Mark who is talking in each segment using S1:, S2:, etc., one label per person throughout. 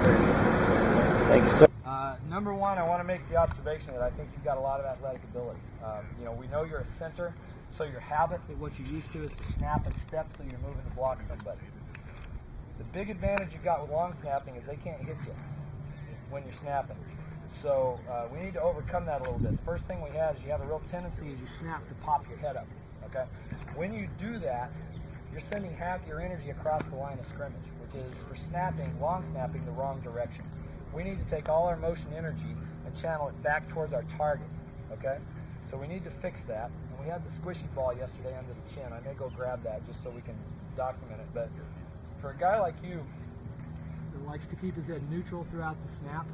S1: Thank you, sir. Number one, I want to make the observation that I think you've got a lot of athletic ability. You know, we know you're a center, so your habit, what you're used to, is to snap and step so you're moving to block somebody. The big advantage you've got with long snapping is they can't hit you when you're snapping. So we need to overcome that a little bit. The first thing we have is you have a real tendency as you snap to pop your head up. Okay? When you do that, you're sending half your energy across the line of scrimmage, which is, for snapping, long snapping, the wrong direction. We need to take all our motion energy and channel it back towards our target. Okay? So we need to fix that. And we had the squishy ball yesterday under the chin. I may go grab that just so we can document it. But for a guy like you that likes to keep his head neutral throughout the snap,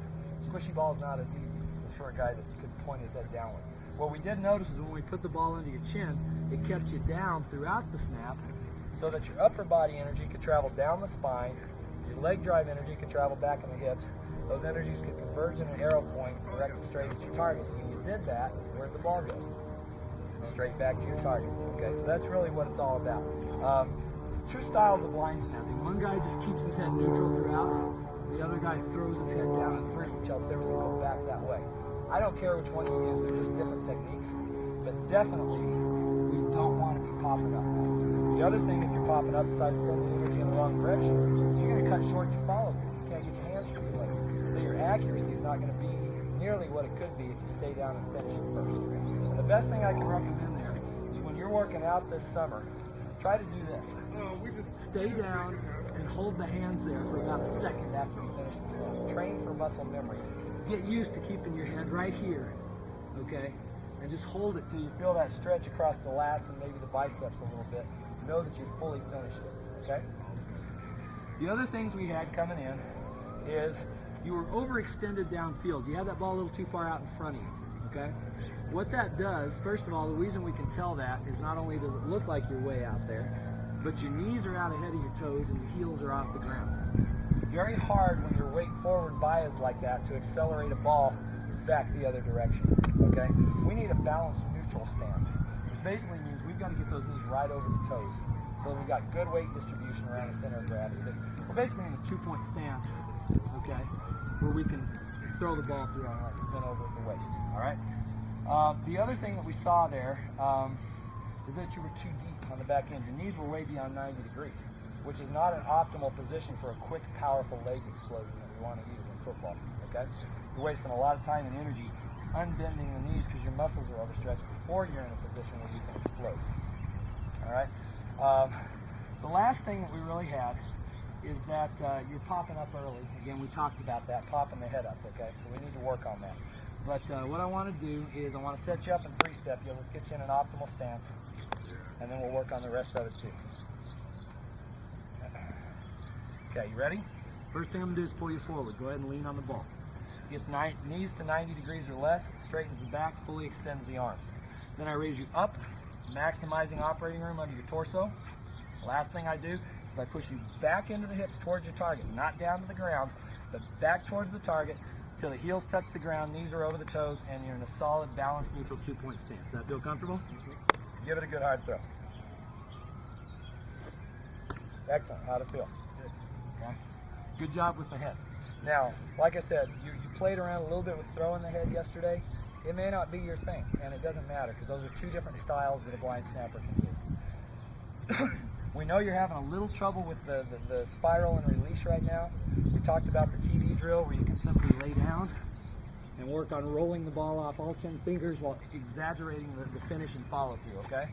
S1: squishy ball is not as easy as for a guy that could point his head downward. What we did notice is when we put the ball under your chin, it kept you down throughout the snap so that your upper body energy could travel down the spine, your leg drive energy could travel back in the hips. Those energies could converge in an arrow point directed straight at your target. When you did that, where'd the ball go? Straight back to your target. Okay, so that's really what it's all about. Two styles of line snapping. One guy just keeps his head neutral throughout. The other guy throws his head down at three, which helps everything go back that way. I don't care which one you use, they're just different techniques. But definitely, we don't want to be popping up. The other thing, if you're popping up, besides sending energy in the wrong direction, you're going to cut short your follow through. You can't get your hands to your leg. So your accuracy is not going to be nearly what it could be if you stay down and finish it first. And the best thing I can recommend there is when you're working out this summer, try to do this. Stay down and hold the hands there for about a second after you finish the snap. Train for muscle memory. Get used to keeping your head right here, okay? And just hold it till you feel that stretch across the lats and maybe the biceps a little bit. Know that you've fully finished it, okay? The other things we had coming in is you were overextended downfield. You had that ball a little too far out in front of you, okay? What that does, first of all, the reason we can tell that is not only does it look like you're way out there, but your knees are out ahead of your toes and your heels are off the ground. Very hard when your weight forward bias like that to accelerate a ball back the other direction, okay? We need a balanced neutral stance, which basically means we've got to get those knees right over the toes so that we've got good weight distribution around the center of gravity. We're basically in a two-point stance, okay, where we can throw the ball through our legs, bent over at the waist, all right? The other thing that we saw there is that you were too deep on the back end. Your knees were way beyond 90 degrees, which is not an optimal position for a quick, powerful leg explosion that we want to use in football, okay? You're wasting a lot of time and energy unbending the knees because your muscles are overstretched before you're in a position where you can explode, all right? The last thing that we really had is that you're popping up early. Again, we talked about that, popping the head up, okay? So we need to work on that. But what I want to do is I want to set you up and three-step you. Let's get you in an optimal stance, and then we'll work on the rest of it too. Okay, you ready? First thing I'm going to do is pull you forward. Go ahead and lean on the ball. Gets knees to 90 degrees or less, straightens the back, fully extends the arms. Then I raise you up, maximizing operating room under your torso. Last thing I do is I push you back into the hips towards your target, not down to the ground, but back towards the target till the heels touch the ground, knees are over the toes, and you're in a solid, balanced, neutral two-point stance. Does that feel comfortable? Give it a good hard throw. Excellent. How'd it feel? Good. Okay. Good job with the head. Now, like I said, you played around a little bit with throwing the head yesterday. It may not be your thing, and it doesn't matter because those are two different styles that a blind snapper can use. We know you're having a little trouble with the spiral and release right now. We talked about the TV drill where you can simply lay down and work on rolling the ball off all 10 fingers while exaggerating the finish and follow through, okay?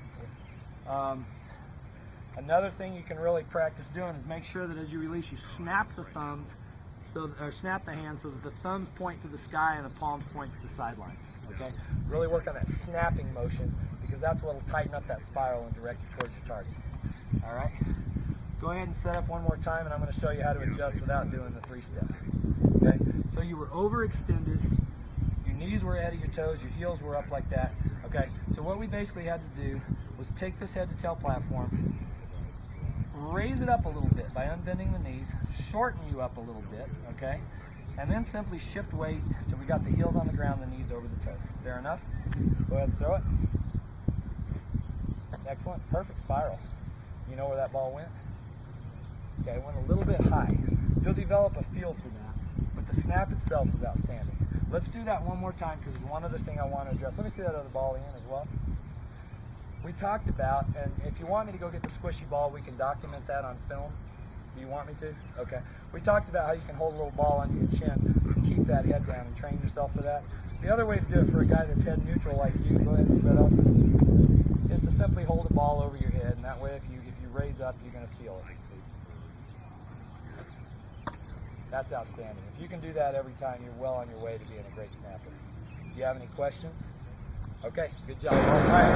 S1: Another thing you can really practice doing is make sure that as you release, you snap the thumbs, or snap the hands so that the thumbs point to the sky and the palms point to the sidelines, okay? Really work on that snapping motion because that's what will tighten up that spiral and direct you towards your target. All right? Go ahead and set up one more time, and I'm going to show you how to adjust without doing the three-step. Okay? So you were overextended, your knees were ahead of your toes, your heels were up like that. Okay? So what we basically had to do was take this head-to-tail platform, raise it up a little bit by unbending the knees, shorten you up a little bit, okay? And then simply shift weight till we got the heels on the ground, the knees over the toes. Fair enough? Go ahead and throw it. Excellent. Perfect spiral. You know where that ball went? Okay, it went a little bit high. You'll develop a feel for that snap itself is outstanding. Let's do that one more time because there's one other thing I want to address. Let me see that other ball in as well. We talked about, and if you want me to go get the squishy ball, we can document that on film. Do you want me to? Okay. We talked about how you can hold a little ball under your chin, keep that head down, and train yourself for that. The other way to do it for a guy that's head neutral like you, go ahead and set up, is to simply hold the ball over your head, and that way if you raise up, you're going to feel it. That's outstanding. If you can do that every time, you're well on your way to being a great snapper. Do you have any questions? Okay, good job. All right.